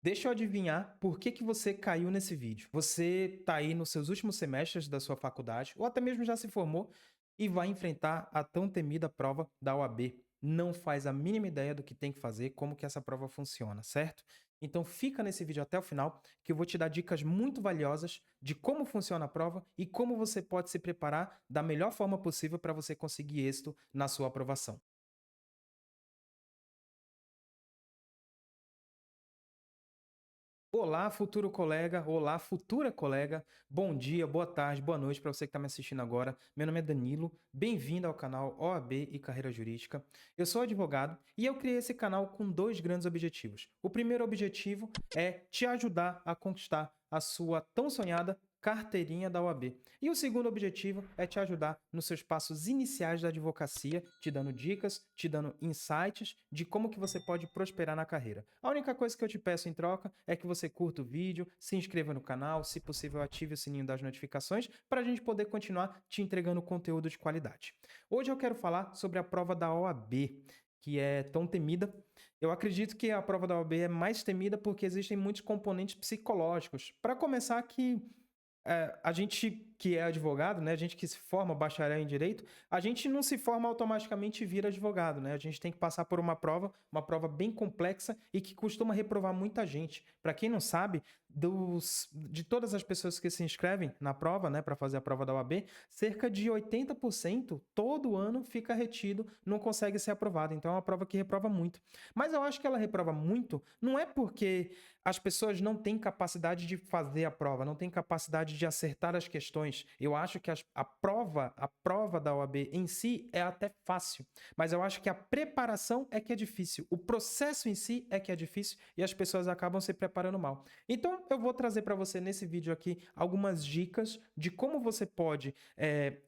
Deixa eu adivinhar por que você caiu nesse vídeo. Você está aí nos seus últimos semestres da sua faculdade, ou até mesmo já se formou, e vai enfrentar a tão temida prova da OAB. Não faz a mínima ideia do que tem que fazer, como que essa prova funciona, certo? Então fica nesse vídeo até o final, que eu vou te dar dicas muito valiosas de como funciona a prova e como você pode se preparar da melhor forma possível para você conseguir êxito na sua aprovação. Olá, futuro colega. Olá, futura colega. Bom dia, boa tarde, boa noite para você que está me assistindo agora. Meu nome é Danilo. Bem-vindo ao canal OAB e Carreira Jurídica. Eu sou advogado e eu criei esse canal com dois grandes objetivos. O primeiro objetivo é te ajudar a conquistar a sua tão sonhada carteirinha da OAB. E o segundo objetivo é te ajudar nos seus passos iniciais da advocacia, te dando dicas, te dando insights de como que você pode prosperar na carreira. A única coisa que eu te peço em troca é que você curta o vídeo, se inscreva no canal, se possível ative o sininho das notificações para a gente poder continuar te entregando conteúdo de qualidade. Hoje eu quero falar sobre a prova da OAB, que é tão temida. Eu acredito que a prova da OAB é mais temida porque existem muitos componentes psicológicos. Para começar, que a gente que é advogado, né, a gente que se forma bacharel em direito, a gente não se forma automaticamente e vira advogado, né? A gente tem que passar por uma prova bem complexa e que costuma reprovar muita gente. Para quem não sabe, de todas as pessoas que se inscrevem na prova, né, para fazer a prova da OAB, cerca de 80% todo ano fica retido, não consegue ser aprovado. Então é uma prova que reprova muito. Mas eu acho que ela reprova muito não é porque as pessoas não têm capacidade de fazer a prova, não têm capacidade de acertar as questões. Eu acho que a prova da OAB em si é até fácil, mas eu acho que a preparação é que é difícil. O processo em si é que é difícil e as pessoas acabam se preparando mal. Então, eu vou trazer para você nesse vídeo aqui algumas dicas de como você pode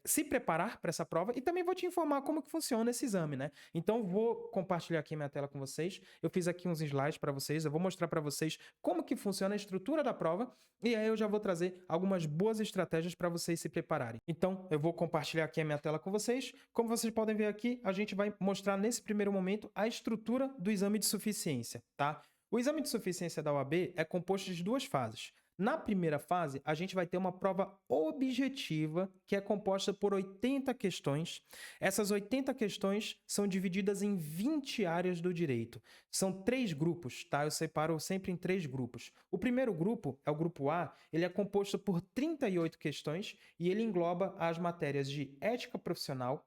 se preparar para essa prova e também vou te informar como que funciona esse exame, né? Então, vou compartilhar aqui minha tela com vocês. Eu fiz aqui uns slides para vocês, eu vou mostrar para vocês como que funciona a estrutura da prova e aí eu já vou trazer algumas boas estratégias para vocês se prepararem. Então, eu vou compartilhar aqui a minha tela com vocês. Como vocês podem ver aqui, a gente vai mostrar nesse primeiro momento a estrutura do exame de suficiência, tá? O exame de suficiência da OAB é composto de duas fases. Na primeira fase, a gente vai ter uma prova objetiva, que é composta por 80 questões. Essas 80 questões são divididas em 20 áreas do direito. São três grupos, tá? Eu separo sempre em três grupos. O primeiro grupo é o grupo A, ele é composto por 38 questões e ele engloba as matérias de ética profissional,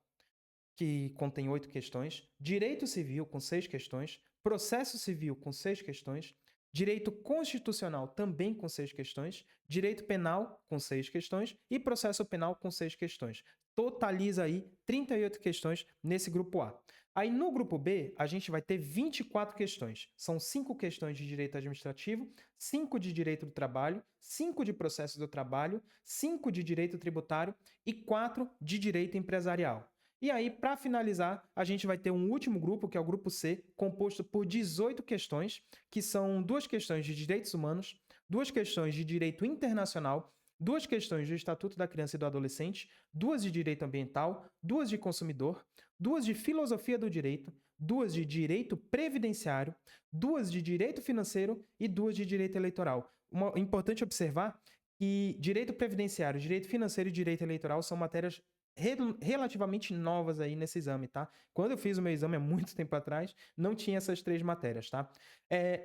que contém 8 questões, direito civil, com 6 questões, processo civil, com 6 questões, direito constitucional, também com 6 questões, direito penal, com 6 questões e processo penal, com 6 questões. Totaliza aí 38 questões nesse grupo A. Aí no grupo B, a gente vai ter 24 questões. São 5 questões de direito administrativo, 5 de direito do trabalho, 5 de processo do trabalho, 5 de direito tributário e 4 de direito empresarial. E aí, para finalizar, a gente vai ter um último grupo, que é o grupo C, composto por 18 questões, que são duas questões de direitos humanos, duas questões de direito internacional, duas questões do Estatuto da Criança e do Adolescente, duas de direito ambiental, duas de consumidor, duas de filosofia do direito, duas de direito previdenciário, duas de direito financeiro e duas de direito eleitoral. Importante observar que direito previdenciário, direito financeiro e direito eleitoral são matérias relativamente novas aí nesse exame, tá? Quando eu fiz o meu exame há muito tempo atrás, não tinha essas três matérias, tá?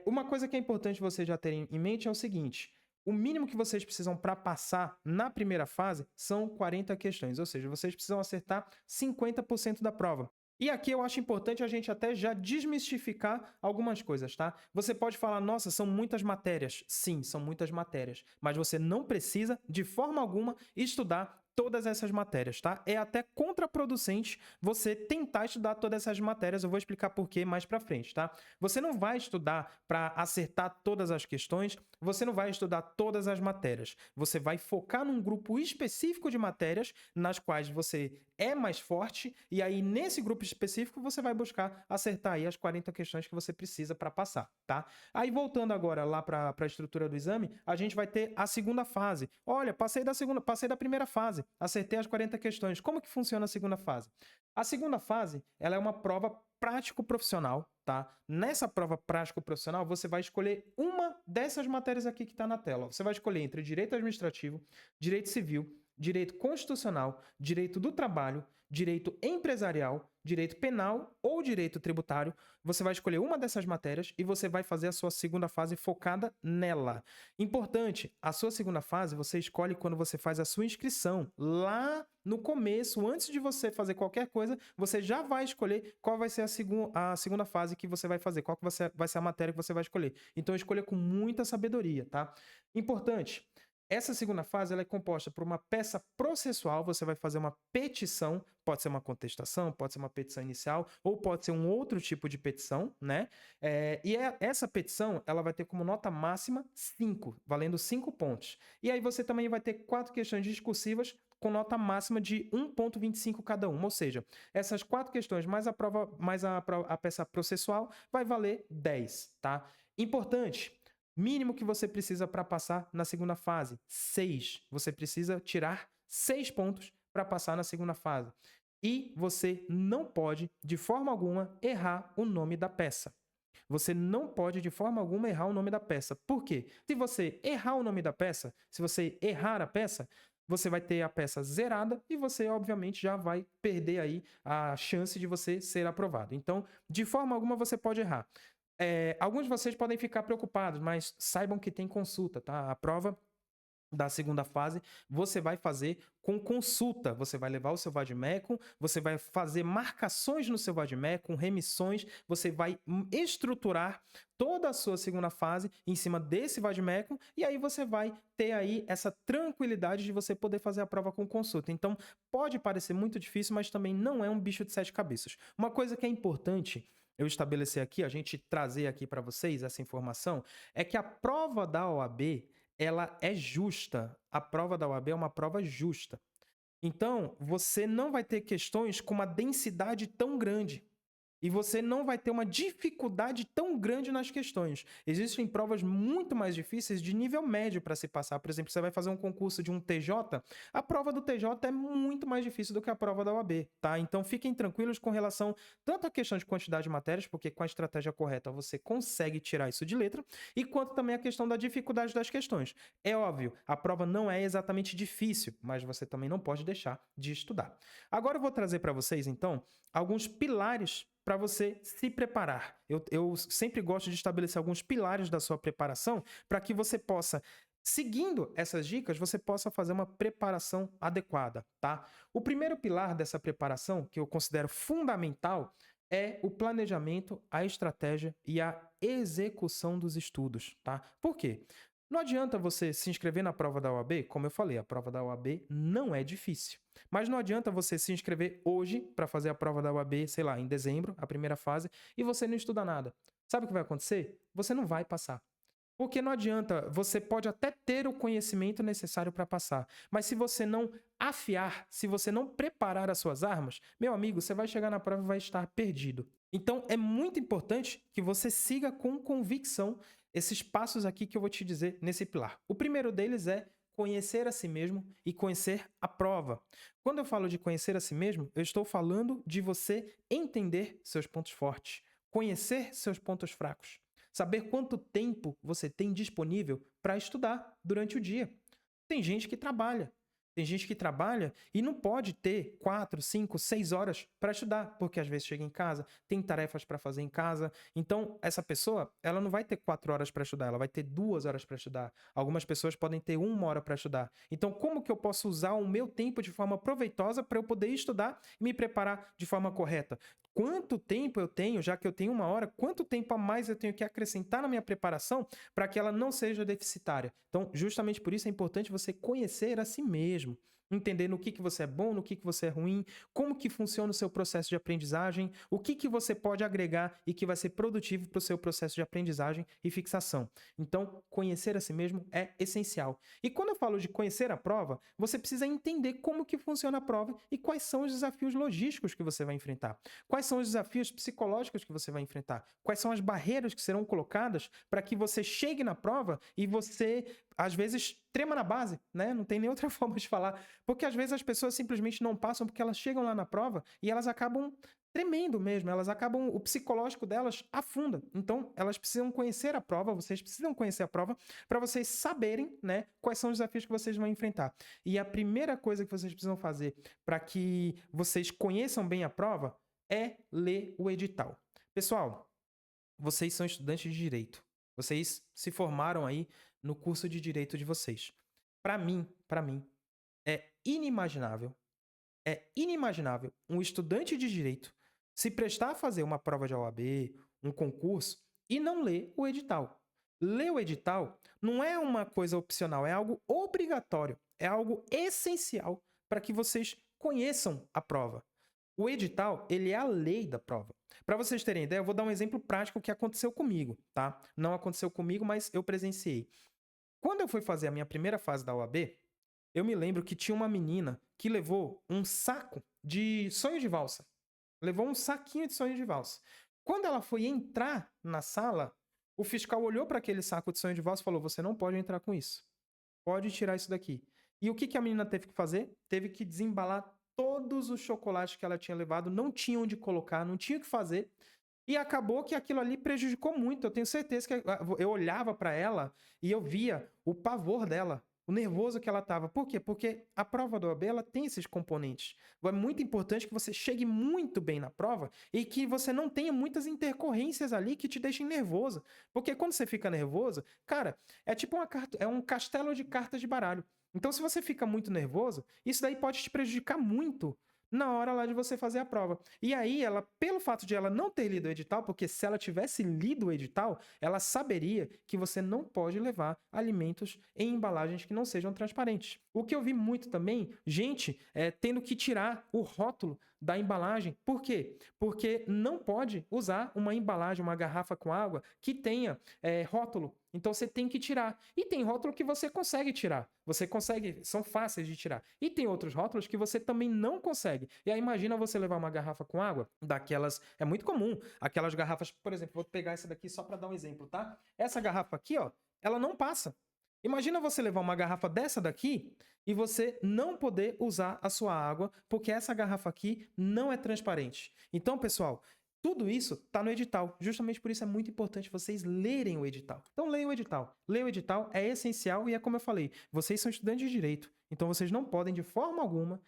Uma coisa que é importante vocês já terem em mente é o seguinte: o mínimo que vocês precisam para passar na primeira fase são 40 questões, ou seja, vocês precisam acertar 50% da prova. E aqui eu acho importante a gente até já desmistificar algumas coisas, tá? Você pode falar, nossa, são muitas matérias. Sim, são muitas matérias. Mas você não precisa, de forma alguma, estudar todas essas matérias, tá? É até contraproducente você tentar estudar todas essas matérias. Eu vou explicar por quê mais pra frente, tá? Você não vai estudar para acertar todas as questões, você não vai estudar todas as matérias. Você vai focar num grupo específico de matérias nas quais você é mais forte, e aí nesse grupo específico você vai buscar acertar aí as 40 questões que você precisa para passar, tá? Aí voltando agora lá para a estrutura do exame, a gente vai ter a segunda fase. Olha, passei da primeira fase, acertei as 40 questões. Como que funciona a segunda fase? A segunda fase, ela é uma prova prático-profissional, tá? Nessa prova prático-profissional, você vai escolher uma dessas matérias aqui que está na tela. Você vai escolher entre direito administrativo, direito civil, direito constitucional, direito do trabalho, direito empresarial, direito penal ou direito tributário. Você vai escolher uma dessas matérias e você vai fazer a sua segunda fase focada nela. Importante, a sua segunda fase você escolhe quando você faz a sua inscrição. Lá no começo, antes de você fazer qualquer coisa, você já vai escolher qual vai ser a segunda fase que você vai fazer, qual que vai ser a matéria que você vai escolher. Então, escolha com muita sabedoria, tá? Importante, essa segunda fase ela é composta por uma peça processual, você vai fazer uma petição, pode ser uma contestação, pode ser uma petição inicial, ou pode ser um outro tipo de petição, né? Essa petição ela vai ter como nota máxima 5, valendo 5 pontos. E aí você também vai ter 4 questões discursivas com nota máxima de 1,25 cada uma, ou seja, essas 4 questões mais a peça processual vai valer 10, tá? Importante, mínimo que você precisa para passar na segunda fase, 6. Você precisa tirar 6 pontos para passar na segunda fase. E você não pode, de forma alguma, errar o nome da peça. Você não pode, de forma alguma, errar o nome da peça. Por quê? Se você errar o nome da peça, se você errar a peça, você vai ter a peça zerada e você, obviamente, já vai perder aí a chance de você ser aprovado. Então, de forma alguma, você pode errar. Alguns de vocês podem ficar preocupados, mas saibam que tem consulta, tá? A prova da segunda fase, você vai fazer com consulta. Você vai levar o seu vade-mecum, você vai fazer marcações no seu vade-mecum, remissões, você vai estruturar toda a sua segunda fase em cima desse vade-mecum e aí você vai ter aí essa tranquilidade de você poder fazer a prova com consulta. Então, pode parecer muito difícil, mas também não é um bicho de 7 cabeças. Uma coisa que é importante eu estabelecer aqui, a gente trazer aqui para vocês essa informação, é que a prova da OAB, ela é justa. A prova da OAB é uma prova justa. Então, você não vai ter questões com uma densidade tão grande. E você não vai ter uma dificuldade tão grande nas questões. Existem provas muito mais difíceis de nível médio para se passar. Por exemplo, você vai fazer um concurso de um TJ, a prova do TJ é muito mais difícil do que a prova da OAB, tá? Então fiquem tranquilos com relação tanto à questão de quantidade de matérias, porque com a estratégia correta você consegue tirar isso de letra, e quanto também a questão da dificuldade das questões. É óbvio, a prova não é exatamente difícil, mas você também não pode deixar de estudar. Agora eu vou trazer para vocês, então, alguns pilares para você se preparar. Eu sempre gosto de estabelecer alguns pilares da sua preparação para que você possa, seguindo essas dicas, você possa fazer uma preparação adequada, tá? O primeiro pilar dessa preparação, que eu considero fundamental, é o planejamento, a estratégia e a execução dos estudos, tá? Por quê? Não adianta você se inscrever na prova da OAB, como eu falei, a prova da OAB não é difícil. Mas não adianta você se inscrever hoje para fazer a prova da OAB, sei lá, em dezembro, a primeira fase, e você não estuda nada. Sabe o que vai acontecer? Você não vai passar. Porque não adianta, você pode até ter o conhecimento necessário para passar, mas se você não afiar, se você não preparar as suas armas, meu amigo, você vai chegar na prova e vai estar perdido. Então, é muito importante que você siga com convicção esses passos aqui que eu vou te dizer nesse pilar. O primeiro deles é conhecer a si mesmo e conhecer a prova. Quando eu falo de conhecer a si mesmo, eu estou falando de você entender seus pontos fortes, conhecer seus pontos fracos, saber quanto tempo você tem disponível para estudar durante o dia. Tem gente que trabalha. Tem gente que trabalha e não pode ter 4, 5, 6 horas para estudar, porque às vezes chega em casa, tem tarefas para fazer em casa. Então, essa pessoa, ela não vai ter 4 horas para estudar, ela vai ter 2 horas para estudar. Algumas pessoas podem ter 1 hora para estudar. Então, como que eu posso usar o meu tempo de forma proveitosa para eu poder estudar e me preparar de forma correta? Quanto tempo eu tenho, já que eu tenho 1 hora, quanto tempo a mais eu tenho que acrescentar na minha preparação para que ela não seja deficitária? Então, justamente por isso é importante você conhecer a si mesmo. entender no que você é bom, no que você é ruim, como que funciona o seu processo de aprendizagem, o que você pode agregar e que vai ser produtivo para o seu processo de aprendizagem e fixação. Então, conhecer a si mesmo é essencial. E quando eu falo de conhecer a prova, você precisa entender como que funciona a prova e quais são os desafios logísticos que você vai enfrentar. Quais são os desafios psicológicos que você vai enfrentar. Quais são as barreiras que serão colocadas para que você chegue na prova e você, às vezes, trema na base, né? Não tem nem outra forma de falar. Porque às vezes as pessoas simplesmente não passam porque elas chegam lá na prova e elas acabam tremendo mesmo, elas acabam, o psicológico delas afunda. Então, elas precisam conhecer a prova, vocês precisam conhecer a prova para vocês saberem, né, quais são os desafios que vocês vão enfrentar. E a primeira coisa que vocês precisam fazer para que vocês conheçam bem a prova é ler o edital. Pessoal, vocês são estudantes de direito. Vocês se formaram aí no curso de direito de vocês. Para mim, é inimaginável um estudante de direito se prestar a fazer uma prova de OAB, um concurso, e não ler o edital. Ler o edital não é uma coisa opcional, é algo obrigatório, é algo essencial para que vocês conheçam a prova. O edital, ele é a lei da prova. Para vocês terem ideia, eu vou dar um exemplo prático que aconteceu comigo, tá? Não aconteceu comigo, mas eu presenciei. Quando eu fui fazer a minha primeira fase da OAB, eu me lembro que tinha uma menina que levou um saco de sonho de valsa. Levou um saquinho de sonho de valsa. Quando ela foi entrar na sala, o fiscal olhou para aquele saco de sonho de valsa e falou: você não pode entrar com isso. Pode tirar isso daqui. E o que a menina teve que fazer? Teve que desembalar todos os chocolates que ela tinha levado, não tinha onde colocar, não tinha o que fazer. E acabou que aquilo ali prejudicou muito. Eu tenho certeza que eu olhava para ela e eu via o pavor dela, o nervoso que ela estava. Por quê? Porque a prova do OAB, ela tem esses componentes. É muito importante que você chegue muito bem na prova e que você não tenha muitas intercorrências ali que te deixem nervoso. Porque quando você fica nervoso, cara, é tipo um castelo de cartas de baralho. Então, se você fica muito nervoso, isso daí pode te prejudicar muito na hora lá de você fazer a prova. E aí, ela, pelo fato de ela não ter lido o edital, porque se ela tivesse lido o edital, ela saberia que você não pode levar alimentos em embalagens que não sejam transparentes. O que eu vi muito também, gente tendo que tirar o rótulo da embalagem. Por quê? Porque não pode usar uma embalagem, uma garrafa com água que tenha rótulo. Então você tem que tirar. E tem rótulo que você consegue tirar. Você consegue, são fáceis de tirar. E tem outros rótulos que você também não consegue. E aí imagina você levar uma garrafa com água, daquelas, é muito comum, aquelas garrafas, por exemplo, vou pegar essa daqui só para dar um exemplo, tá? Essa garrafa aqui, ó, ela não passa. Imagina você levar uma garrafa dessa daqui e você não poder usar a sua água porque essa garrafa aqui não é transparente. Então, pessoal, tudo isso está no edital. Justamente por isso é muito importante vocês lerem o edital. Então, leiam o edital. Ler o edital é essencial e é como eu falei, vocês são estudantes de direito, então vocês não podem de forma alguma,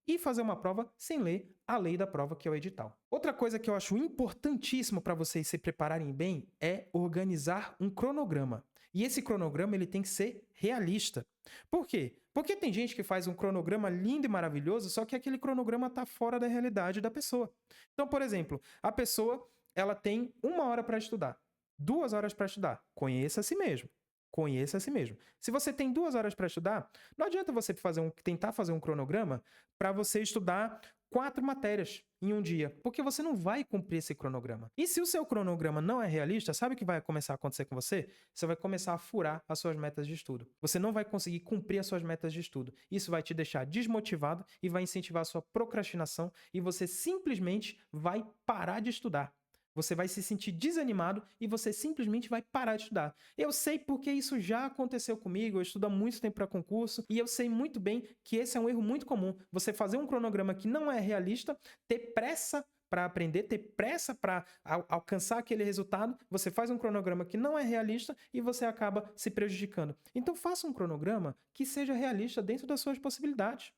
ir fazer uma prova sem ler a lei da prova, que é o edital. Outra coisa que eu acho importantíssimo para vocês se prepararem bem é organizar um cronograma. E esse cronograma ele tem que ser realista. Por quê? Porque tem gente que faz um cronograma lindo e maravilhoso, só que aquele cronograma está fora da realidade da pessoa. Então, por exemplo, a pessoa ela tem 1 hora para estudar, 2 horas para estudar. Conheça a si mesmo. Conheça a si mesmo. Se você tem 2 horas para estudar, não adianta você tentar fazer um cronograma para você estudar 4 matérias em um dia, porque você não vai cumprir esse cronograma. E se o seu cronograma não é realista, sabe o que vai começar a acontecer com você? Você vai começar a furar as suas metas de estudo. Você não vai conseguir cumprir as suas metas de estudo. Isso vai te deixar desmotivado e vai incentivar a sua procrastinação e você simplesmente vai parar de estudar. Você vai se sentir desanimado e você simplesmente vai parar de estudar. Eu sei porque isso já aconteceu comigo, eu estudo há muito tempo para concurso e eu sei muito bem que esse é um erro muito comum. Você fazer um cronograma que não é realista, ter pressa para aprender, ter pressa para alcançar aquele resultado, você faz um cronograma que não é realista e você acaba se prejudicando. Então faça um cronograma que seja realista dentro das suas possibilidades.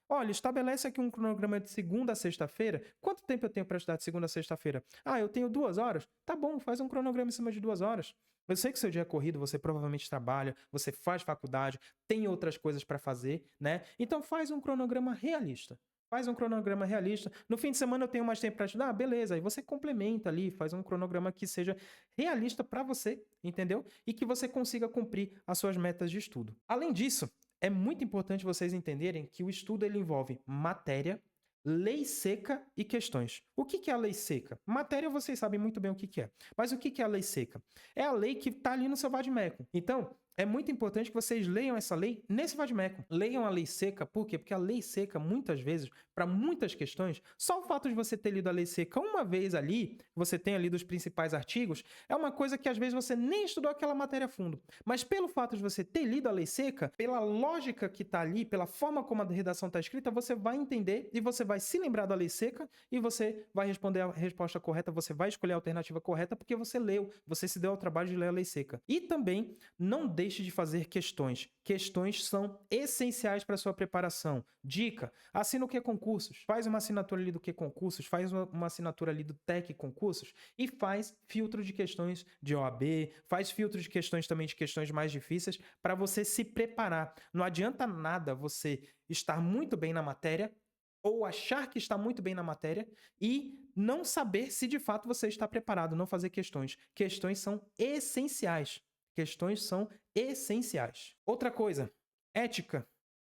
Olha, estabelece aqui um cronograma de segunda a sexta-feira. Quanto tempo eu tenho para estudar de segunda a sexta-feira? Ah, eu tenho 2 horas? Tá bom, faz um cronograma em cima de 2 horas. Eu sei que seu dia é corrido, você provavelmente trabalha, você faz faculdade, tem outras coisas para fazer, né? Então faz um cronograma realista. Faz um cronograma realista. No fim de semana eu tenho mais tempo para estudar? Beleza. Aí você complementa ali, faz um cronograma que seja realista para você, entendeu? E que você consiga cumprir as suas metas de estudo. Além disso, é muito importante vocês entenderem que o estudo ele envolve matéria, lei seca e questões. O que é a lei seca? Matéria vocês sabem muito bem o que é. Mas o que é a lei seca? É a lei que está ali no seu vade-mecum. Então, é muito importante que vocês leiam essa lei nesse vade-mecum. Leiam a lei seca, por quê? Porque a lei seca, muitas vezes, para muitas questões, só o fato de você ter lido a lei seca uma vez ali, você tenha lido os principais artigos, é uma coisa que às vezes você nem estudou aquela matéria a fundo. Mas pelo fato de você ter lido a lei seca, pela lógica que está ali, pela forma como a redação está escrita, você vai entender e você vai se lembrar da lei seca e você vai responder a resposta correta, você vai escolher a alternativa correta porque você leu, você se deu ao trabalho de ler a lei seca. E também não deixe de fazer questões. Questões são essenciais para a sua preparação. Dica: assina o que concursos, faz uma assinatura ali do que concursos, faz uma assinatura ali do Tec concursos e faz filtro de questões de OAB, faz filtro de questões também de questões mais difíceis para você se preparar. Não adianta nada você estar muito bem na matéria ou achar que está muito bem na matéria e não saber se de fato você está preparado, não fazer questões. Questões são essenciais. Questões são essenciais. Outra coisa, ética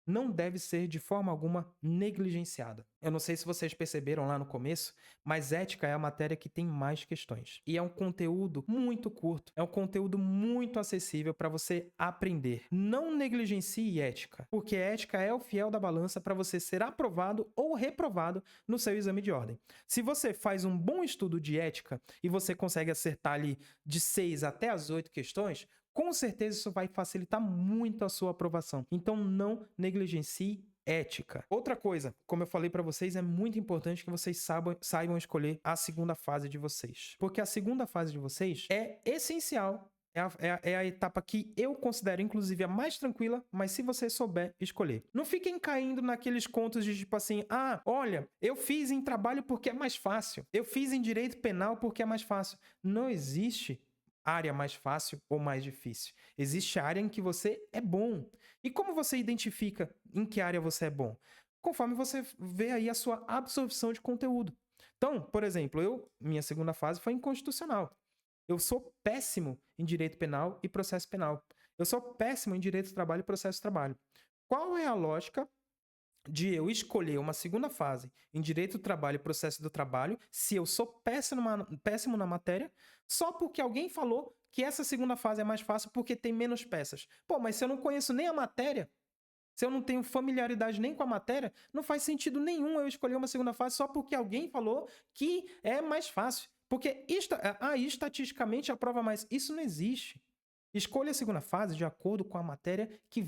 não deve ser de forma alguma negligenciada. Eu não sei se vocês perceberam lá no começo, mas ética é a matéria que tem mais questões. E é um conteúdo muito curto, é um conteúdo muito acessível para você aprender. Não negligencie ética, porque ética é o fiel da balança para você ser aprovado ou reprovado no seu exame de ordem. Se você faz um bom estudo de ética e você consegue acertar ali de 6 até as 8 questões, com certeza isso vai facilitar muito a sua aprovação. Então não negligencie ética. Outra coisa, como eu falei para vocês, é muito importante que vocês saibam escolher a segunda fase de vocês. Porque a segunda fase de vocês é essencial. É a etapa que eu considero, inclusive, a mais tranquila, mas se você souber escolher. Não fiquem caindo naqueles contos de tipo assim, olha, eu fiz em trabalho porque é mais fácil. Eu fiz em direito penal porque é mais fácil. Não existe área mais fácil ou mais difícil. Existe área em que você é bom. E como você identifica em que área você é bom? Conforme você vê aí a sua absorção de conteúdo. Então, por exemplo, minha segunda fase foi em constitucional. Eu sou péssimo em direito penal e processo penal. Eu sou péssimo em direito do trabalho e processo do trabalho. Qual é a lógica de eu escolher uma segunda fase em direito do trabalho e processo do trabalho, se eu sou péssimo na matéria, só porque alguém falou que essa segunda fase é mais fácil porque tem menos peças? Pô, mas se eu não conheço nem a matéria, se eu não tenho familiaridade nem com a matéria, não faz sentido nenhum eu escolher uma segunda fase só porque alguém falou que é mais fácil. Porque estatisticamente a prova mais. Isso não existe. Escolha a segunda fase de acordo com a matéria que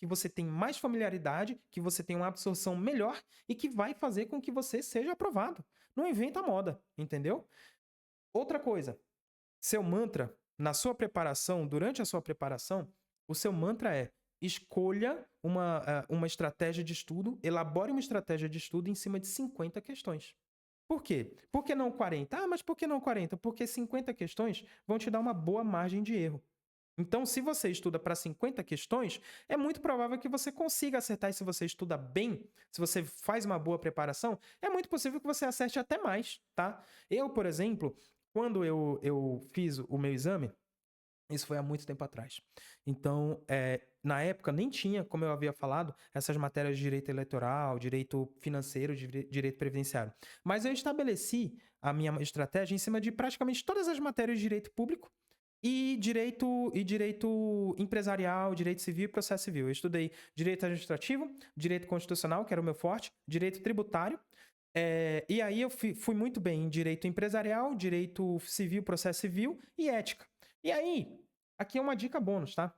você tem mais familiaridade, que você tem uma absorção melhor e que vai fazer com que você seja aprovado. Não inventa moda, entendeu? Outra coisa, seu mantra, na sua preparação, durante a sua preparação, o seu mantra é: escolha uma estratégia de estudo, elabore uma estratégia de estudo em cima de 50 questões. Por quê? Por que não 40? Mas por que não 40? Porque 50 questões vão te dar uma boa margem de erro. Então, se você estuda para 50 questões, é muito provável que você consiga acertar. E se você estuda bem, se você faz uma boa preparação, é muito possível que você acerte até mais, tá? Eu, por exemplo, quando eu fiz o meu exame, isso foi há muito tempo atrás. Então, na época, nem tinha, como eu havia falado, essas matérias de direito eleitoral, direito financeiro, direito previdenciário. Mas eu estabeleci a minha estratégia em cima de praticamente todas as matérias de direito público e direito empresarial, direito civil e processo civil. Eu estudei direito administrativo, direito constitucional, que era o meu forte, direito tributário, e aí eu fui muito bem em direito empresarial, direito civil, processo civil e ética. E aí, aqui é uma dica bônus, tá?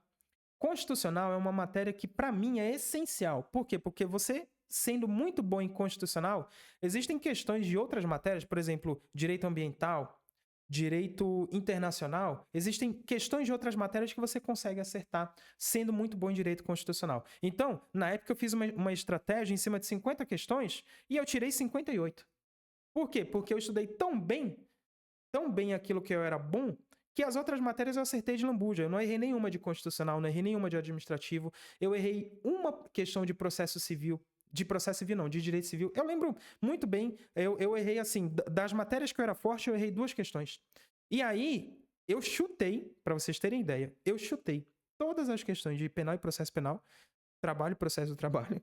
Constitucional é uma matéria que, para mim, é essencial. Por quê? Porque você, sendo muito bom em constitucional, existem questões de outras matérias, por exemplo, direito ambiental, direito internacional, existem questões de outras matérias que você consegue acertar sendo muito bom em direito constitucional. Então, na época eu fiz uma estratégia em cima de 50 questões e eu tirei 58. Por quê? Porque eu estudei tão bem aquilo que eu era bom, que as outras matérias eu acertei de lambuja. Eu não errei nenhuma de constitucional, não errei nenhuma de administrativo. Eu errei uma questão de processo civil. De processo civil não, de direito civil. Eu lembro muito bem, eu errei assim, das matérias que eu era forte, eu errei 2 questões. E aí, eu chutei, para vocês terem ideia, eu chutei todas as questões de penal e processo penal trabalho, processo do trabalho.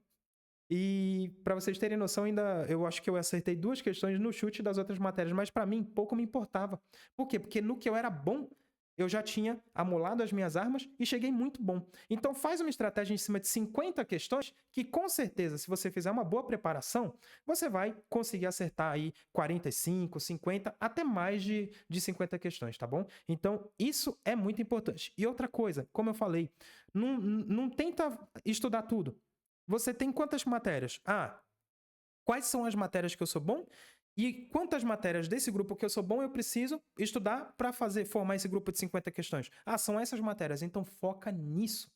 E para vocês terem noção, ainda eu acho que eu acertei 2 questões no chute das outras matérias, mas para mim pouco me importava. Por quê? Porque no que eu era bom, eu já tinha amolado as minhas armas e cheguei muito bom. Então faz uma estratégia em cima de 50 questões que com certeza, se você fizer uma boa preparação, você vai conseguir acertar aí 45, 50, até mais de 50 questões, tá bom? Então isso é muito importante. E outra coisa, como eu falei, não tenta estudar tudo. Você tem quantas matérias? Quais são as matérias que eu sou bom? E quantas matérias desse grupo que eu sou bom eu preciso estudar para formar esse grupo de 50 questões? São essas matérias. Então foca nisso.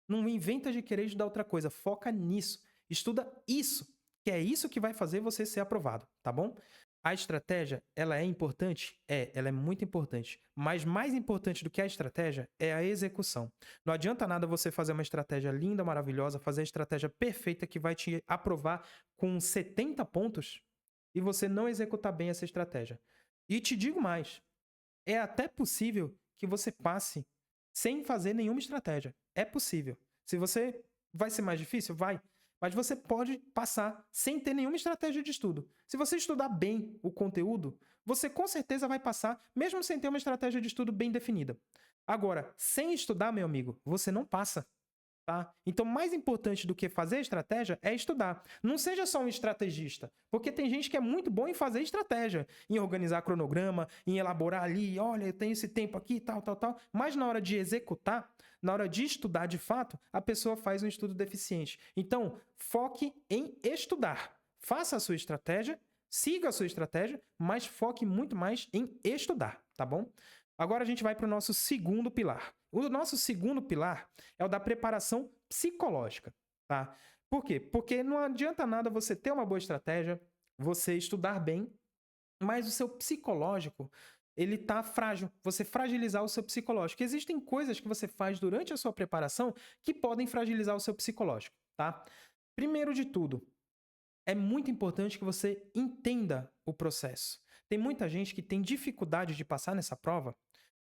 Não inventa de querer estudar outra coisa. Foca nisso. Estuda isso, que é isso que vai fazer você ser aprovado, tá bom? A estratégia, ela é importante? Ela é muito importante. Mas mais importante do que a estratégia é a execução. Não adianta nada você fazer uma estratégia linda, maravilhosa, fazer a estratégia perfeita que vai te aprovar com 70 pontos e você não executar bem essa estratégia. E te digo mais, é até possível que você passe sem fazer nenhuma estratégia. É possível. Se você... Vai ser mais difícil? Vai. Mas você pode passar sem ter nenhuma estratégia de estudo. Se você estudar bem o conteúdo, você com certeza vai passar, mesmo sem ter uma estratégia de estudo bem definida. Agora, sem estudar, meu amigo, você não passa. Tá? Então, mais importante do que fazer estratégia é estudar. Não seja só um estrategista, porque tem gente que é muito bom em fazer estratégia, em organizar cronograma, em elaborar ali, olha, eu tenho esse tempo aqui, tal, tal, tal. Mas na hora de executar, na hora de estudar de fato, a pessoa faz um estudo deficiente. Então, foque em estudar. Faça a sua estratégia, siga a sua estratégia, mas foque muito mais em estudar, tá bom? Agora a gente vai para o nosso segundo pilar. O nosso segundo pilar é o da preparação psicológica, tá? Por quê? Porque não adianta nada você ter uma boa estratégia, você estudar bem, mas o seu psicológico, ele tá frágil. Você fragilizar o seu psicológico. Existem coisas que você faz durante a sua preparação que podem fragilizar o seu psicológico, tá? Primeiro de tudo, é muito importante que você entenda o processo. Tem muita gente que tem dificuldade de passar nessa prova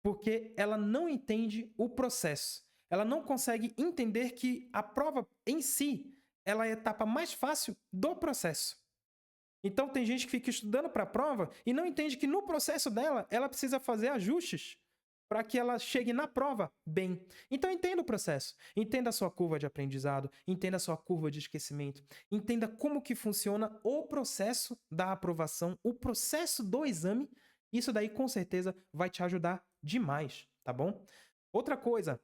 porque ela não entende o processo. Ela não consegue entender que a prova em si, ela é a etapa mais fácil do processo. Então tem gente que fica estudando para a prova e não entende que no processo dela, ela precisa fazer ajustes para que ela chegue na prova bem. Então entenda o processo, entenda a sua curva de aprendizado, entenda a sua curva de esquecimento, entenda como que funciona o processo da aprovação, o processo do exame. Isso daí com certeza vai te ajudar demais, tá bom? Outra coisa,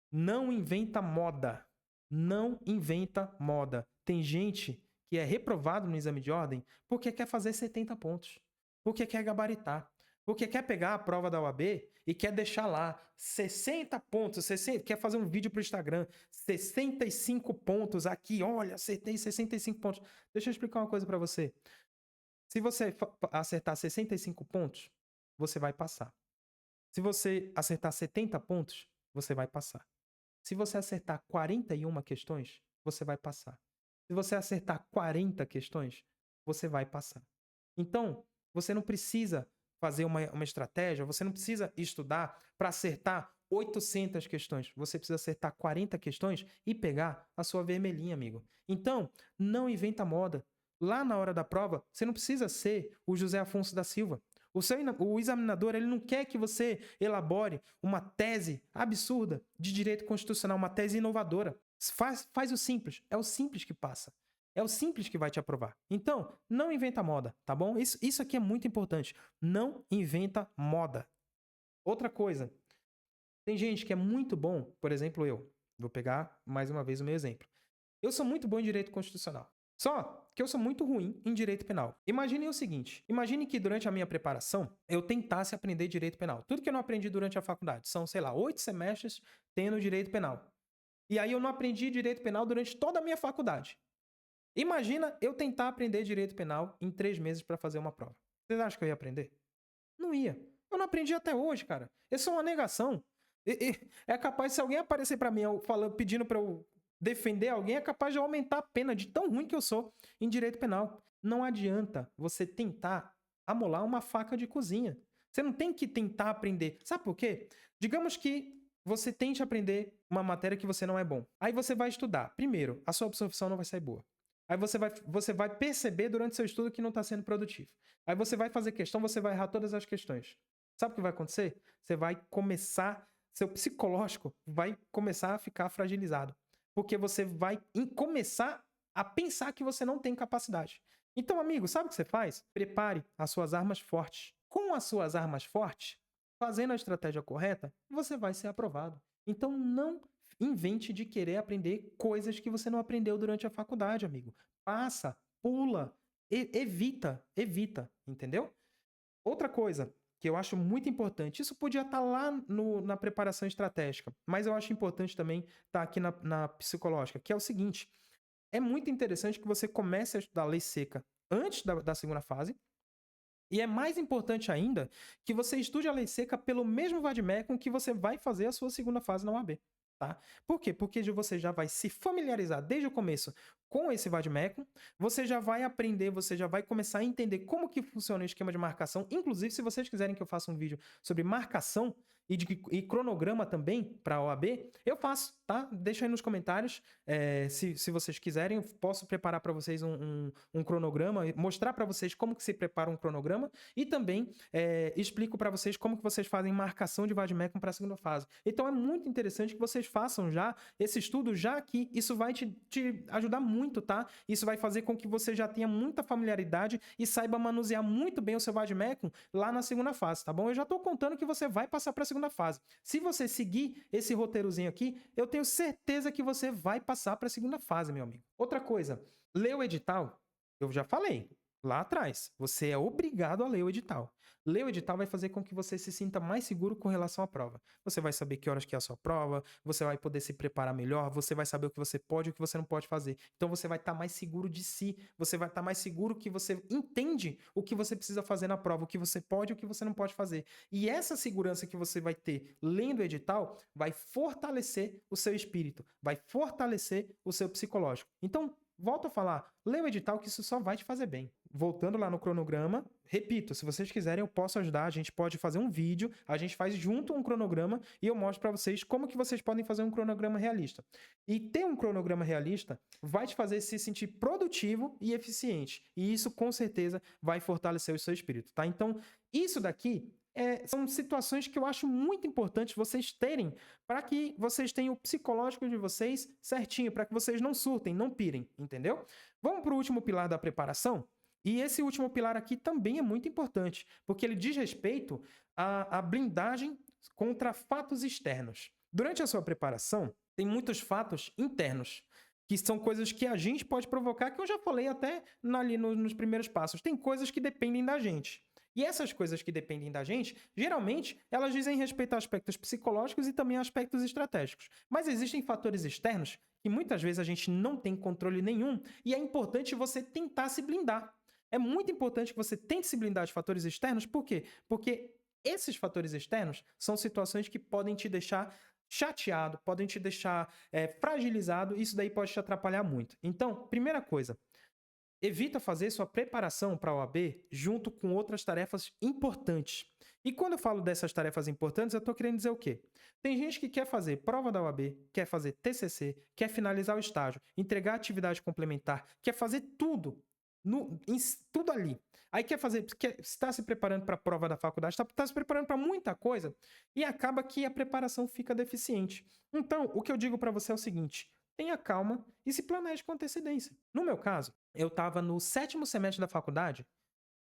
não inventa moda. Não inventa moda. Tem gente que é reprovado no exame de ordem porque quer fazer 70 pontos, porque quer gabaritar, porque quer pegar a prova da OAB e quer deixar lá 60 pontos, 60, quer fazer um vídeo para o Instagram, 65 pontos aqui, olha, acertei 65 pontos. Deixa eu explicar uma coisa para você. Se você acertar 65 pontos, você vai passar. Se você acertar 70 pontos, você vai passar. Se você acertar 41 questões, você vai passar. Se você acertar 40 questões, você vai passar. Então, você não precisa fazer uma estratégia, você não precisa estudar para acertar 800 questões. Você precisa acertar 40 questões e pegar a sua vermelhinha, amigo. Então, não inventa moda. Lá na hora da prova, você não precisa ser o José Afonso da Silva. O examinador ele não quer que você elabore uma tese absurda de direito constitucional, uma tese inovadora. Faz o simples. É o simples que passa. É o simples que vai te aprovar. Então, não inventa moda, tá bom? Isso aqui é muito importante. Não inventa moda. Outra coisa. Tem gente que é muito bom, por exemplo, eu. Vou pegar mais uma vez o meu exemplo. Eu sou muito bom em direito constitucional. Só que eu sou muito ruim em direito penal. Imagine o seguinte, imagine que durante a minha preparação eu tentasse aprender direito penal. Tudo que eu não aprendi durante a faculdade. São, sei lá, 8 semestres tendo direito penal. E aí eu não aprendi direito penal durante toda a minha faculdade. Imagina eu tentar aprender direito penal em 3 meses para fazer uma prova. Vocês acham que eu ia aprender? Não ia. Eu não aprendi até hoje, cara. Isso é uma negação. É capaz, se alguém aparecer para mim pedindo para eu defender alguém, é capaz de aumentar a pena de tão ruim que eu sou em direito penal. Não adianta você tentar amolar uma faca de cozinha. Você não tem que tentar aprender. Sabe por quê? Digamos que você tente aprender uma matéria que você não é bom. Aí você vai estudar. Primeiro, a sua absorção não vai sair boa. Aí você vai perceber durante seu estudo que não está sendo produtivo. Aí você vai fazer questão, você vai errar todas as questões. Sabe o que vai acontecer? Você vai começar, seu psicológico vai começar a ficar fragilizado. Porque você vai começar a pensar que você não tem capacidade. Então, amigo, sabe o que você faz? Prepare as suas armas fortes. Com as suas armas fortes, fazendo a estratégia correta, você vai ser aprovado. Então, não invente de querer aprender coisas que você não aprendeu durante a faculdade, amigo. Passa, pula, evita, entendeu? Outra coisa que eu acho muito importante, isso podia estar lá na preparação estratégica, mas eu acho importante também estar aqui na psicológica, que é o seguinte: é muito interessante que você comece a estudar lei seca antes da segunda fase, e é mais importante ainda que você estude a lei seca pelo mesmo vade-mecum que você vai fazer a sua segunda fase na UAB. Tá? Por quê? Porque você já vai se familiarizar desde o começo com esse vade-mecum, você já vai aprender, você já vai começar a entender como que funciona o esquema de marcação. Inclusive, se vocês quiserem que eu faça um vídeo sobre marcação e cronograma também para a OAB, eu faço, tá? Deixa aí nos comentários. Se vocês quiserem, eu posso preparar para vocês um cronograma, mostrar para vocês como que se prepara um cronograma e também explico para vocês como que vocês fazem marcação de vade-mecum para a segunda fase. Então é muito interessante que vocês façam já esse estudo, já que isso vai te ajudar muito, tá? Isso vai fazer com que você já tenha muita familiaridade e saiba manusear muito bem o seu vade-mecum lá na segunda fase, tá bom? Eu já tô contando que você vai passar para a segunda fase. Se você seguir esse roteirozinho aqui, eu tenho certeza que você vai passar para a segunda fase, meu amigo. Outra coisa, ler o edital, eu já falei lá atrás, você é obrigado a ler o edital. Ler o edital vai fazer com que você se sinta mais seguro com relação à prova. Você vai saber que horas que é a sua prova, você vai poder se preparar melhor, você vai saber o que você pode e o que você não pode fazer. Então você vai estar mais seguro de si, você vai estar mais seguro que você entende o que você precisa fazer na prova, o que você pode e o que você não pode fazer. E essa segurança que você vai ter lendo o edital vai fortalecer o seu espírito, vai fortalecer o seu psicológico. Então, volto a falar, lê o edital que isso só vai te fazer bem. Voltando lá no cronograma, repito, se vocês quiserem eu posso ajudar, a gente pode fazer um vídeo, a gente faz junto um cronograma e eu mostro para vocês como que vocês podem fazer um cronograma realista. E ter um cronograma realista vai te fazer se sentir produtivo e eficiente. E isso com certeza vai fortalecer o seu espírito, tá? Então, isso daqui são situações que eu acho muito importantes vocês terem para que vocês tenham o psicológico de vocês certinho, para que vocês não surtem, não pirem, entendeu? Vamos para o último pilar da preparação? E esse último pilar aqui também é muito importante, porque ele diz respeito à blindagem contra fatos externos. Durante a sua preparação, tem muitos fatos internos, que são coisas que a gente pode provocar, que eu já falei até ali nos primeiros passos. Tem coisas que dependem da gente. E essas coisas que dependem da gente, geralmente, elas dizem respeito a aspectos psicológicos e também a aspectos estratégicos. Mas existem fatores externos que muitas vezes a gente não tem controle nenhum e é importante você tentar se blindar. É muito importante que você tente se blindar de fatores externos, por quê? Porque esses fatores externos são situações que podem te deixar chateado, podem te deixar fragilizado, e isso daí pode te atrapalhar muito. Então, primeira coisa, evita fazer sua preparação para a OAB junto com outras tarefas importantes. E quando eu falo dessas tarefas importantes, eu estou querendo dizer o quê? Tem gente que quer fazer prova da OAB, quer fazer TCC, quer finalizar o estágio, entregar atividade complementar, quer fazer tudo, tudo ali. Aí está se preparando para a prova da faculdade, está se preparando para muita coisa e acaba que a preparação fica deficiente. Então, o que eu digo para você é o seguinte: tenha calma e se planeje com antecedência. No meu caso, eu estava no 7º semestre da faculdade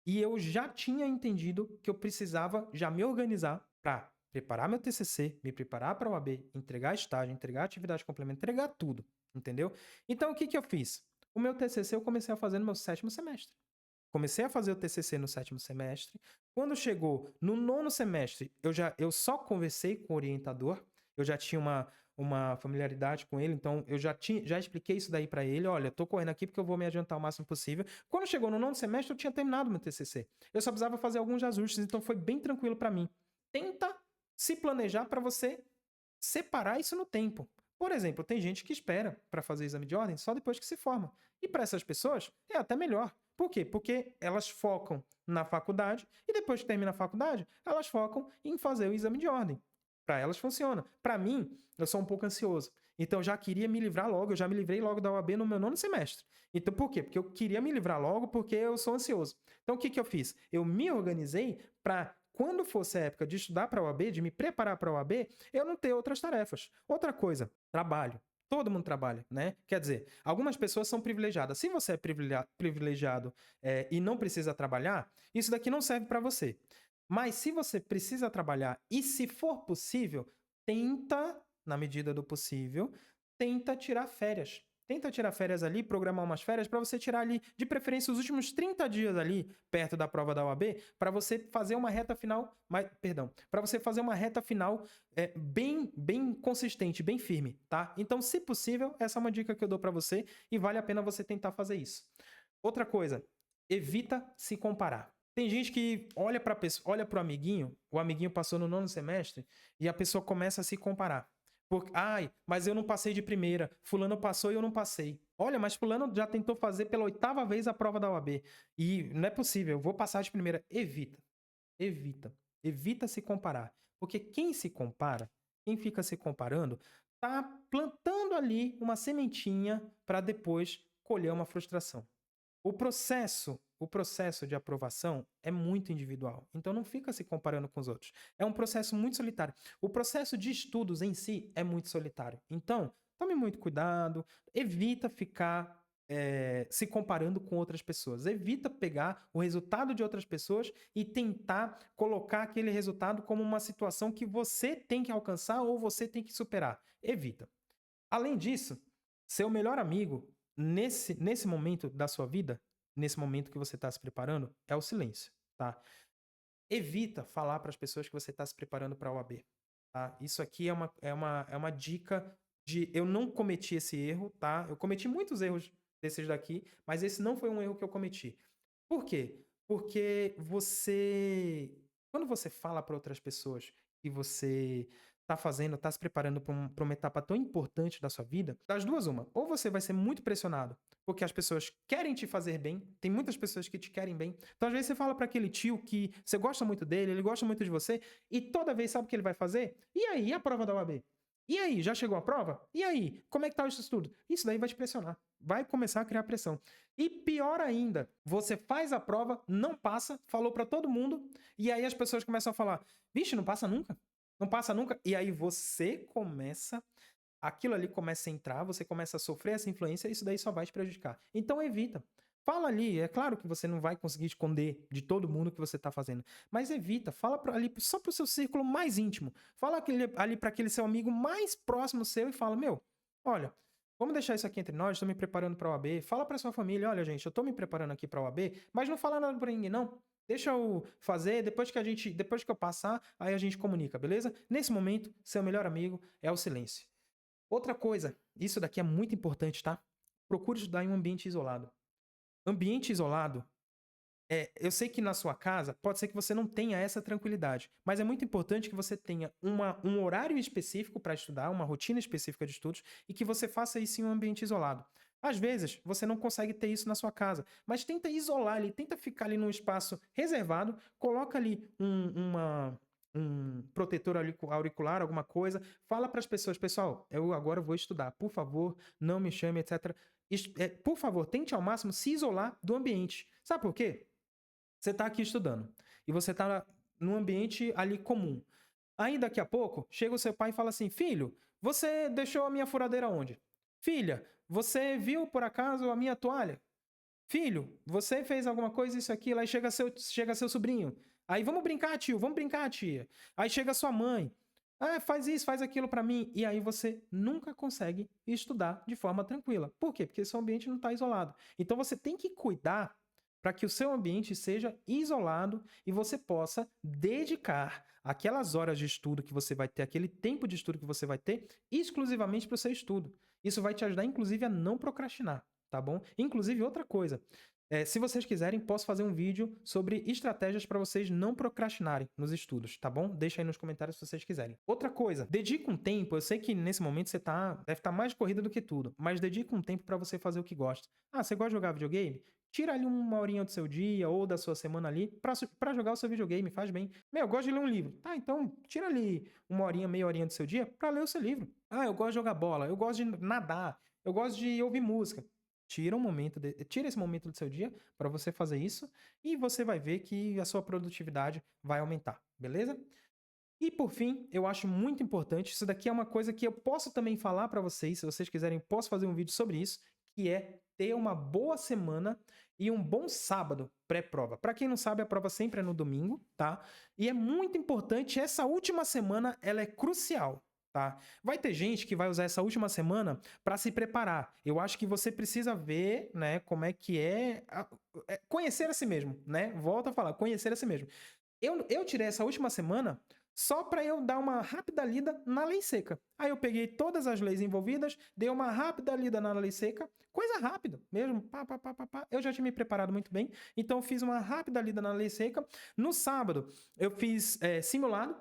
e eu já tinha entendido que eu precisava já me organizar para preparar meu TCC, me preparar para a OAB, entregar estágio, entregar atividade complementar, entregar tudo, entendeu? Então, o que eu fiz? O meu TCC eu comecei a fazer no meu 7º semestre. Comecei a fazer o TCC no 7º semestre. Quando chegou no 9º semestre, eu só conversei com o orientador, eu já tinha uma familiaridade com ele, então eu já expliquei isso daí para ele. Olha, tô correndo aqui porque eu vou me adiantar o máximo possível. Quando chegou no 9º semestre, eu tinha terminado meu TCC. Eu só precisava fazer alguns ajustes, então foi bem tranquilo para mim. Tenta se planejar para você separar isso no tempo. Por exemplo, tem gente que espera para fazer exame de ordem só depois que se forma. E para essas pessoas é até melhor. Por quê? Porque elas focam na faculdade e depois que termina a faculdade, elas focam em fazer o exame de ordem. Para elas funciona. Para mim, eu sou um pouco ansioso. Então, eu já queria me livrar logo. Eu já me livrei logo da OAB no meu 9º semestre. Então, por quê? Porque eu queria me livrar logo porque eu sou ansioso. Então, o que eu fiz? Eu me organizei para, quando fosse a época de estudar para a OAB, de me preparar para a OAB, eu não ter outras tarefas. Outra coisa, trabalho. Todo mundo trabalha, né? Quer dizer, algumas pessoas são privilegiadas. Se você é privilegiado e não precisa trabalhar, isso daqui não serve para você. Mas se você precisa trabalhar e, se for possível, tenta, na medida do possível, tenta tirar férias. Tenta tirar férias ali, programar umas férias para você tirar ali, de preferência, os últimos 30 dias ali, perto da prova da OAB, para você fazer uma reta final, para você fazer uma reta final bem consistente, bem firme, tá? Então, se possível, essa é uma dica que eu dou para você e vale a pena você tentar fazer isso. Outra coisa, evita se comparar. Tem gente que olha para o amiguinho, o amiguinho passou no 9º semestre e a pessoa começa a se comparar. Mas eu não passei de primeira, fulano passou e eu não passei. Olha, mas fulano já tentou fazer pela 8ª vez a prova da OAB e não é possível, eu vou passar de primeira. Evita se comparar. Porque quem se compara, quem fica se comparando, tá plantando ali uma sementinha para depois colher uma frustração. O processo de aprovação é muito individual, então não fica se comparando com os outros. É um processo muito solitário. O processo de estudos em si é muito solitário. Então, tome muito cuidado, evita ficar se comparando com outras pessoas. Evita pegar o resultado de outras pessoas e tentar colocar aquele resultado como uma situação que você tem que alcançar ou você tem que superar. Evita. Além disso, seu melhor amigo nesse momento da sua vida, nesse momento que você está se preparando, é o silêncio, tá? Evita falar para as pessoas que você está se preparando para a OAB, tá? Isso aqui é uma dica de... Eu não cometi esse erro, tá? Eu cometi muitos erros desses daqui, mas esse não foi um erro que eu cometi. Por quê? Porque quando você fala para outras pessoas que você está se preparando para uma etapa tão importante da sua vida, das duas uma. Ou você vai ser muito pressionado, porque as pessoas querem te fazer bem, tem muitas pessoas que te querem bem. Então, às vezes, você fala para aquele tio que você gosta muito dele, ele gosta muito de você, e toda vez sabe o que ele vai fazer? E aí, e a prova da OAB? E aí, já chegou a prova? E aí, como é que tá isso tudo? Isso daí vai te pressionar. Vai começar a criar pressão. E pior ainda, você faz a prova, não passa, falou para todo mundo, e aí as pessoas começam a falar: vixe, não passa nunca? Não passa nunca? E aí aquilo ali começa a entrar, você começa a sofrer essa influência, e isso daí só vai te prejudicar. Então evita. Fala ali, é claro que você não vai conseguir esconder de todo mundo que você está fazendo, mas evita, fala ali só pro seu círculo mais íntimo. Fala ali para aquele seu amigo mais próximo seu e fala: meu, olha, vamos deixar isso aqui entre nós, estou me preparando para a OAB. Fala para sua família: olha, gente, eu estou me preparando aqui para a OAB, mas não fala nada para ninguém, não. Deixa eu fazer, depois que eu passar, aí a gente comunica, beleza? Nesse momento, seu melhor amigo é o silêncio. Outra coisa, isso daqui é muito importante, tá? Procure estudar em um ambiente isolado. Ambiente isolado, eu sei que na sua casa pode ser que você não tenha essa tranquilidade, mas é muito importante que você tenha um horário específico para estudar, uma rotina específica de estudos, e que você faça isso em um ambiente isolado. Às vezes, você não consegue ter isso na sua casa, mas tenta isolar ali, tenta ficar ali num espaço reservado, coloca ali um protetor auricular, alguma coisa, fala para as pessoas: pessoal, eu agora vou estudar, por favor, não me chame, etc. Por favor, tente ao máximo se isolar do ambiente. Sabe por quê? Você está aqui estudando e você está num ambiente ali comum. Aí daqui a pouco chega o seu pai e fala assim: filho, você deixou a minha furadeira onde? Filha, você viu por acaso a minha toalha? Filho, você fez alguma coisa, isso aqui, aí chega seu sobrinho. Aí vamos brincar, tio, vamos brincar, tia. Aí chega sua mãe. Faz isso, faz aquilo para mim. E aí você nunca consegue estudar de forma tranquila. Por quê? Porque seu ambiente não está isolado. Então você tem que cuidar para que o seu ambiente seja isolado e você possa dedicar aquelas horas de estudo que você vai ter, aquele tempo de estudo que você vai ter, exclusivamente para o seu estudo. Isso vai te ajudar, inclusive, a não procrastinar, tá bom? Inclusive, outra coisa, Se vocês quiserem, posso fazer um vídeo sobre estratégias para vocês não procrastinarem nos estudos, tá bom? Deixa aí nos comentários se vocês quiserem. Outra coisa, dedica um tempo. Eu sei que nesse momento você deve estar mais corrida do que tudo, mas dedica um tempo para você fazer o que gosta. Ah, você gosta de jogar videogame? Tira ali uma horinha do seu dia ou da sua semana ali para jogar o seu videogame, faz bem. Meu, eu gosto de ler um livro. Tá, então tira ali uma horinha, meia horinha do seu dia para ler o seu livro. Ah, eu gosto de jogar bola, eu gosto de nadar, eu gosto de ouvir música. Tira esse momento do seu dia para você fazer isso e você vai ver que a sua produtividade vai aumentar, beleza? E por fim, eu acho muito importante, isso daqui é uma coisa que eu posso também falar para vocês, se vocês quiserem, posso fazer um vídeo sobre isso, que é ter uma boa semana e um bom sábado pré-prova. Para quem não sabe, a prova sempre é no domingo, tá? E é muito importante, essa última semana, ela é crucial. Tá? Vai ter gente que vai usar essa última semana para se preparar. Eu acho que você precisa ver, né, como é que conhecer a si mesmo, né? Volto a falar, conhecer a si mesmo. Eu tirei essa última semana só para eu dar uma rápida lida na lei seca. Aí eu peguei todas as leis envolvidas, dei uma rápida lida na lei seca, coisa rápida mesmo. Eu já tinha me preparado muito bem, então eu fiz uma rápida lida na lei seca. No sábado, eu fiz simulado.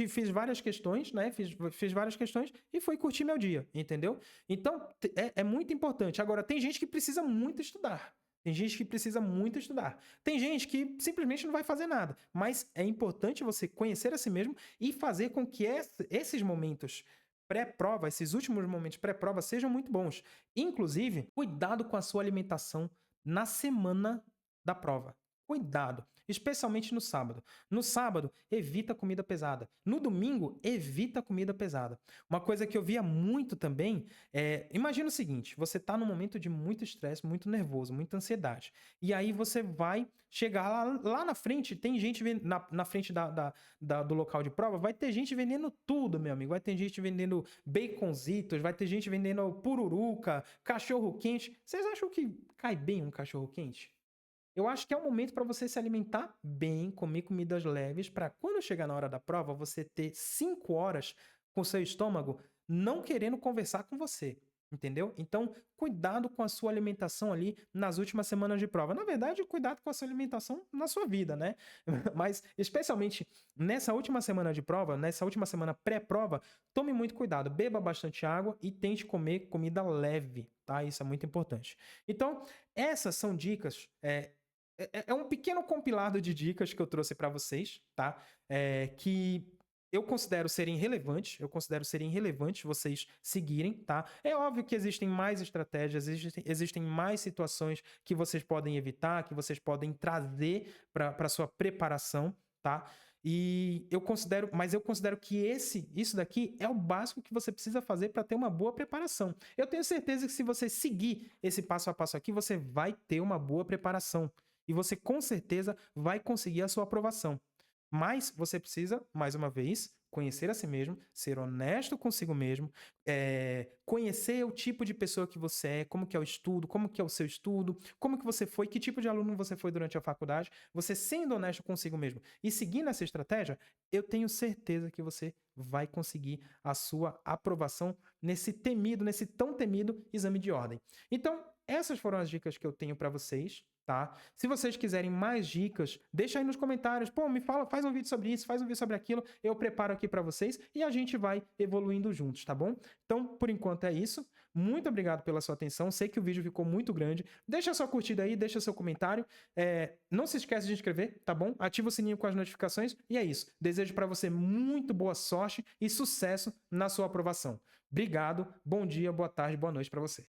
Fiz várias questões, né? Fiz várias questões e fui curtir meu dia, entendeu? Então, é muito importante. Agora, tem gente que precisa muito estudar. Tem gente que precisa muito estudar. Tem gente que simplesmente não vai fazer nada. Mas é importante você conhecer a si mesmo e fazer com que esses momentos pré-prova, esses últimos momentos pré-prova sejam muito bons. Inclusive, cuidado com a sua alimentação na semana da prova. Cuidado, especialmente no sábado. No sábado, evita comida pesada. No domingo, evita comida pesada. Uma coisa que eu via muito também imagina o seguinte, você está num momento de muito estresse, muito nervoso, muita ansiedade. E aí você vai chegar lá na frente, tem gente na frente do local de prova, vai ter gente vendendo tudo, meu amigo. Vai ter gente vendendo baconzitos, vai ter gente vendendo pururuca, cachorro quente. Vocês acham que cai bem um cachorro quente? Eu acho que é um momento para você se alimentar bem, comer comidas leves, para quando chegar na hora da prova, você ter 5 horas com seu estômago não querendo conversar com você. Entendeu? Então, cuidado com a sua alimentação ali nas últimas semanas de prova. Na verdade, cuidado com a sua alimentação na sua vida, né? Mas, especialmente nessa última semana de prova, nessa última semana pré-prova, tome muito cuidado. Beba bastante água e tente comer comida leve, tá? Isso é muito importante. Então, essas são dicas. É um pequeno compilado de dicas que eu trouxe para vocês, tá? Que eu considero serem relevantes vocês seguirem, tá? É óbvio que existem mais estratégias, existem mais situações que vocês podem evitar, que vocês podem trazer para sua preparação, tá? Mas eu considero que isso daqui é o básico que você precisa fazer para ter uma boa preparação. Eu tenho certeza que se você seguir esse passo a passo aqui, você vai ter uma boa preparação. E você com certeza vai conseguir a sua aprovação. Mas você precisa, mais uma vez, conhecer a si mesmo, ser honesto consigo mesmo, conhecer o tipo de pessoa que você é, como que é o estudo, como que é o seu estudo, como que você foi, que tipo de aluno você foi durante a faculdade. Você sendo honesto consigo mesmo e seguindo essa estratégia, eu tenho certeza que você vai conseguir a sua aprovação nesse tão temido exame de ordem. Então, essas foram as dicas que eu tenho para vocês. Tá? Se vocês quiserem mais dicas, deixa aí nos comentários. Pô, me fala, faz um vídeo sobre isso, faz um vídeo sobre aquilo. Eu preparo aqui para vocês e a gente vai evoluindo juntos, tá bom? Então, por enquanto é isso. Muito obrigado pela sua atenção. Sei que o vídeo ficou muito grande. Deixa sua curtida aí, deixa seu comentário. Não se esquece de inscrever, tá bom? Ativa o sininho com as notificações. E é isso. Desejo para você muito boa sorte e sucesso na sua aprovação. Obrigado, bom dia, boa tarde, boa noite para você.